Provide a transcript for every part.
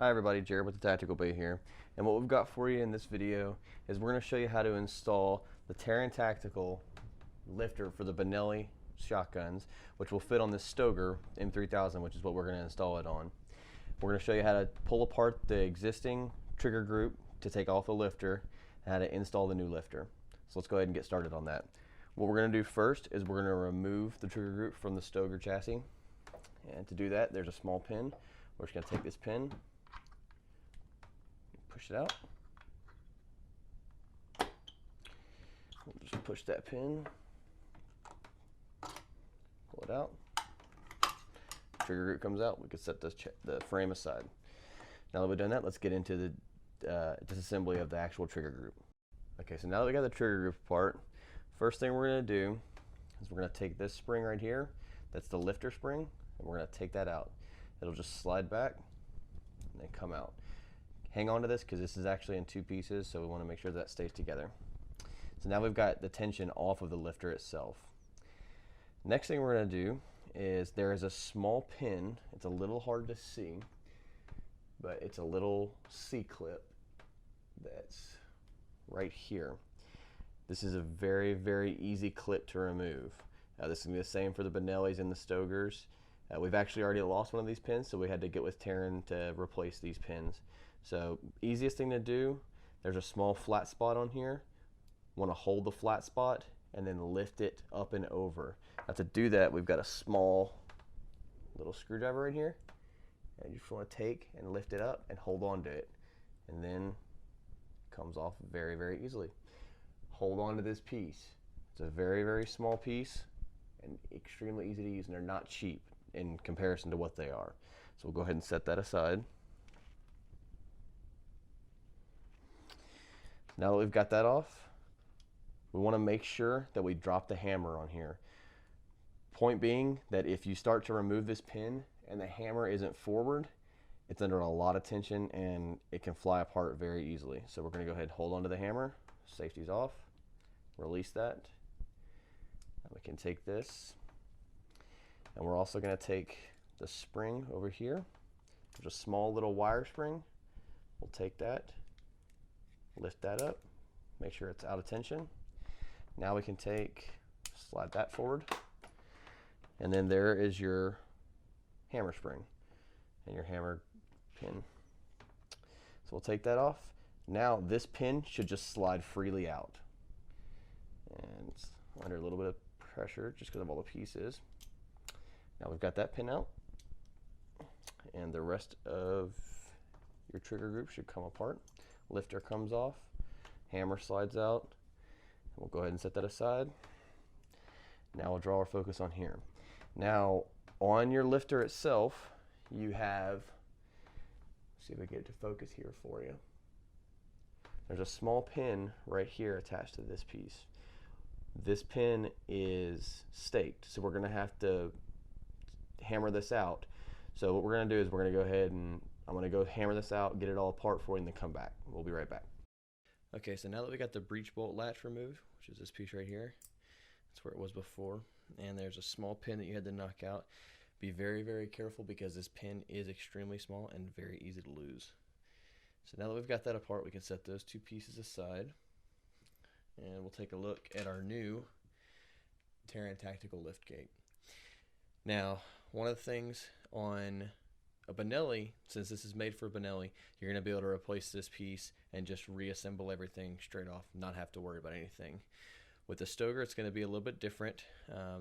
Hi everybody, Jared with the Tactical Bay here, and what we've got for you in this video is we're going to show you how to install the Taran Tactical lifter for the Benelli shotguns, which will fit on this Stoeger M3000, which is what we're going to install it on. We're going to show you how to pull apart the existing trigger group to take off the lifter and how to install the new lifter. So let's go ahead and get started on that. What we're going to do first is we're going to remove the trigger group from the Stoeger chassis, and to do that there's a small pin. We're just going to take this pin, push it out. We'll just push that pin, pull it out. Trigger group comes out. We can set the frame aside. Now that we've done that, let's get into the disassembly of the actual trigger group. Okay, so now that we got the trigger group apart, first thing we're going to do is we're going to take this spring right here. That's the lifter spring, and we're going to take that out. It'll just slide back and then come out. Hang on to this because this is actually in two pieces, so we want to make sure that stays together. So now we've got the tension off of the lifter itself. Next thing we're going to do is there is a small pin. It's a little hard to see, but it's a little C-clip that's right here. This is a very, very easy clip to remove. This is going to be the same for the Benellis and the Stoegers. We've actually already lost one of these pins, so we had to get with Taran to replace these pins. So easiest thing to do, there's a small flat spot on here. Want to hold the flat spot and then lift it up and over. Now to do that, we've got a small little screwdriver right here, and you just want to take and lift it up and hold on to it, and then it comes off very, very easily. Hold on to this piece. It's a very, very small piece and extremely easy to use, and they're not cheap in comparison to what they are. So we'll go ahead and set that aside. Now that we've got that off, we want to make sure that we drop the hammer on here. Point being that if you start to remove this pin and the hammer isn't forward, it's under a lot of tension and it can fly apart very easily. So we're going to go ahead and hold onto the hammer. Safety's off. Release that. Now we can take this, and we're also going to take the spring over here. There's a small little wire spring. We'll take that, lift that up, make sure it's out of tension. Now we can slide that forward, and then there is your hammer spring and your hammer pin. So we'll take that off. Now this pin should just slide freely out, and it's under a little bit of pressure just because of all the pieces. Now we've got that pin out, and the rest of your trigger group should come apart. Lifter comes off, hammer slides out. We'll go ahead and set that aside. Now we'll draw our focus on here. Now on your lifter itself, you have, let's see if we get it to focus here for you. There's a small pin right here attached to this piece. This pin is staked, so we're going to have to hammer this out. So what we're going to do is we're going to go ahead and I'm going to go hammer this out, get it all apart for you, and then come back. We'll be right back. Okay, so now that we got the breech bolt latch removed, which is this piece right here, that's where it was before, and there's a small pin that you had to knock out. Be very, very careful because this pin is extremely small and very easy to lose. So now that we've got that apart, we can set those two pieces aside, and we'll take a look at our new Taran Tactical liftgate. Now, one of the things on a Benelli, since this is made for a Benelli, you're going to be able to replace this piece and just reassemble everything straight off, not have to worry about anything. With the Stoeger, it's going to be a little bit different.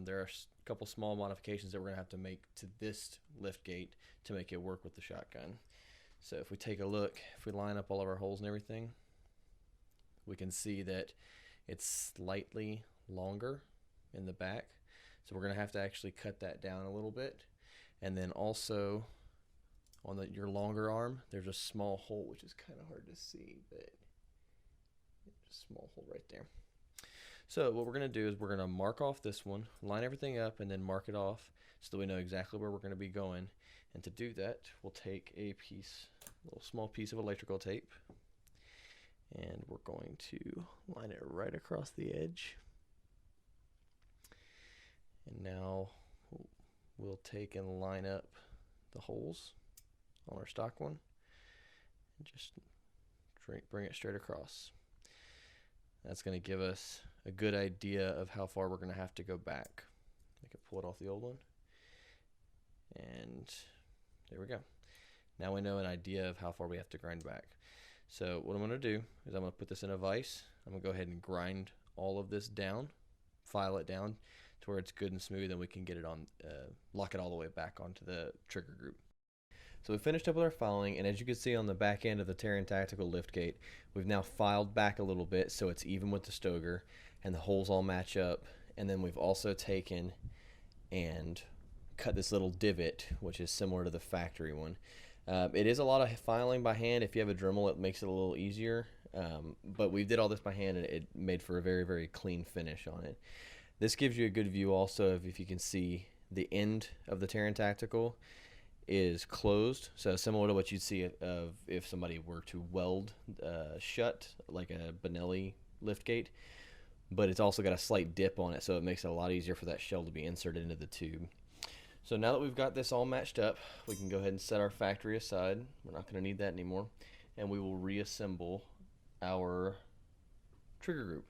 There are a couple small modifications that we're going to have to make to this liftgate to make it work with the shotgun. So if we take a look, if we line up all of our holes and everything, we can see that it's slightly longer in the back. So we're going to have to actually cut that down a little bit. And then also on your longer arm, there's a small hole, which is kind of hard to see, but a small hole right there. So what we're going to do is we're going to mark off this one, line everything up, and then mark it off so that we know exactly where we're going to be going. And to do that, we'll take a little small piece of electrical tape, and we're going to line it right across the edge. And now we'll take and line up the holes on our stock one. Just bring it straight across. That's going to give us a good idea of how far we're going to have to go back. I can pull it off the old one. And there we go. Now we know an idea of how far we have to grind back. So what I'm going to do is I'm going to put this in a vise. I'm going to go ahead and grind all of this down, file it down to where it's good and smooth, and we can get it on, lock it all the way back onto the trigger group. So we finished up with our filing, and as you can see on the back end of the Taran Tactical liftgate, we've now filed back a little bit so it's even with the Stoeger, and the holes all match up. And then we've also taken and cut this little divot, which is similar to the factory one. It is a lot of filing by hand. If you have a Dremel, it makes it a little easier, but we did all this by hand, and it made for a very, very clean finish on it. This gives you a good view also of, if you can see, the end of the Taran Tactical is closed, so similar to what you'd see of if somebody were to weld shut, like a Benelli liftgate, but it's also got a slight dip on it, so it makes it a lot easier for that shell to be inserted into the tube. So now that we've got this all matched up, we can go ahead and set our factory aside. We're not going to need that anymore, and we will reassemble our trigger group.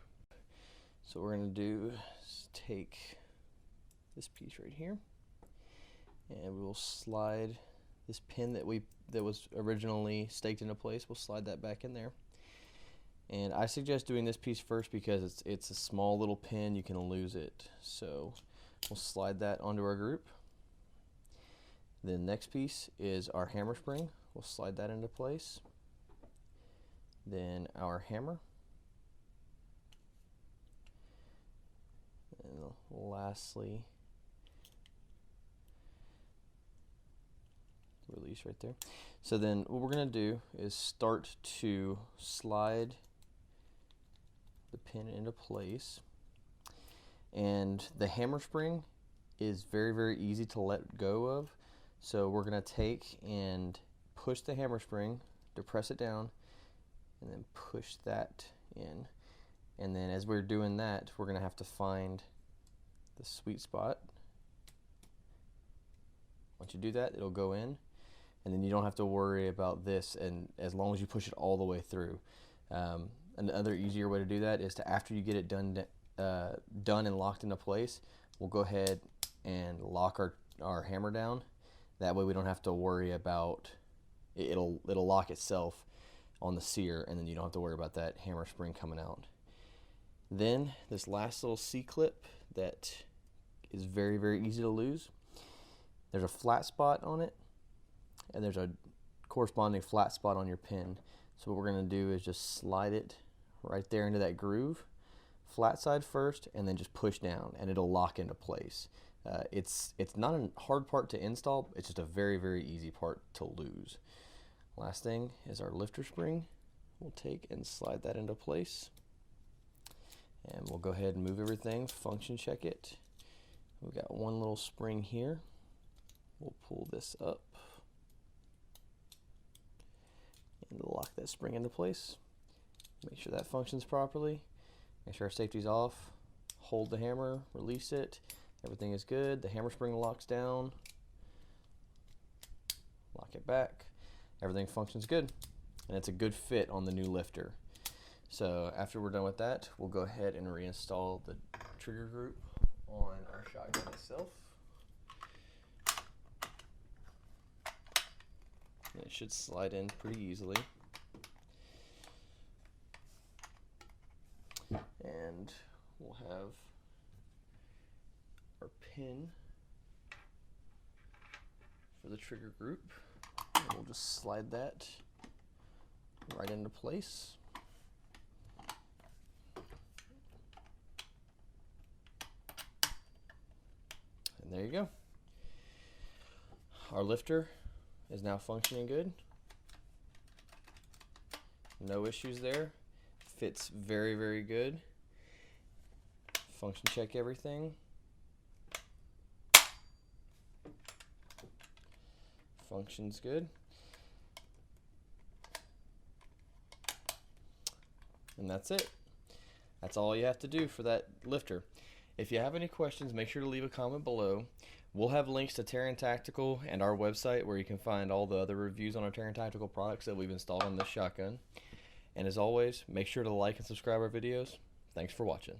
So what we're going to do is take this piece right here, and we will slide this pin that was originally staked into place. We'll slide that back in there. And I suggest doing this piece first because it's a small little pin, you can lose it. So we'll slide that onto our group. The next piece is our hammer spring. We'll slide that into place. Then our hammer. And lastly, release right there. So then what we're going to do is start to slide the pin into place. And the hammer spring is very, very easy to let go of. So we're going to take and push the hammer spring, depress it down, and then push that in. And then as we're doing that, we're going to have to find the sweet spot. Once you do that, it'll go in, and then you don't have to worry about this, and as long as you push it all the way through. Another easier way to do that is to, after you get it done and locked into place, we'll go ahead and lock our hammer down. That way we don't have to worry about it'll lock itself on the sear, and then you don't have to worry about that hammer spring coming out. Then this last little C-clip that is very, very easy to lose. There's a flat spot on it, and there's a corresponding flat spot on your pin. So what we're going to do is just slide it right there into that groove, flat side first, and then just push down, and it'll lock into place. It's not a hard part to install, it's just a very, very easy part to lose. Last thing is our lifter spring. We'll take and slide that into place, and we'll go ahead and move everything, function check it. We've got one little spring here. We'll pull this up and lock that spring into place. Make sure that functions properly. Make sure our safety's off. Hold the hammer, release it. Everything is good. The hammer spring locks down. Lock it back. Everything functions good. And it's a good fit on the new lifter. So after we're done with that, we'll go ahead and reinstall the trigger group on our shotgun itself. And it should slide in pretty easily. And we'll have our pin for the trigger group. And we'll just slide that right into place. And there you go. Our lifter is now functioning good. No issues there. Fits very, very good. Function check everything. Functions good. And that's it. That's all you have to do for that lifter. If you have any questions, make sure to leave a comment below. We'll have links to Taran Tactical and our website where you can find all the other reviews on our Taran Tactical products that we've installed on this shotgun. And as always, make sure to like and subscribe our videos. Thanks for watching.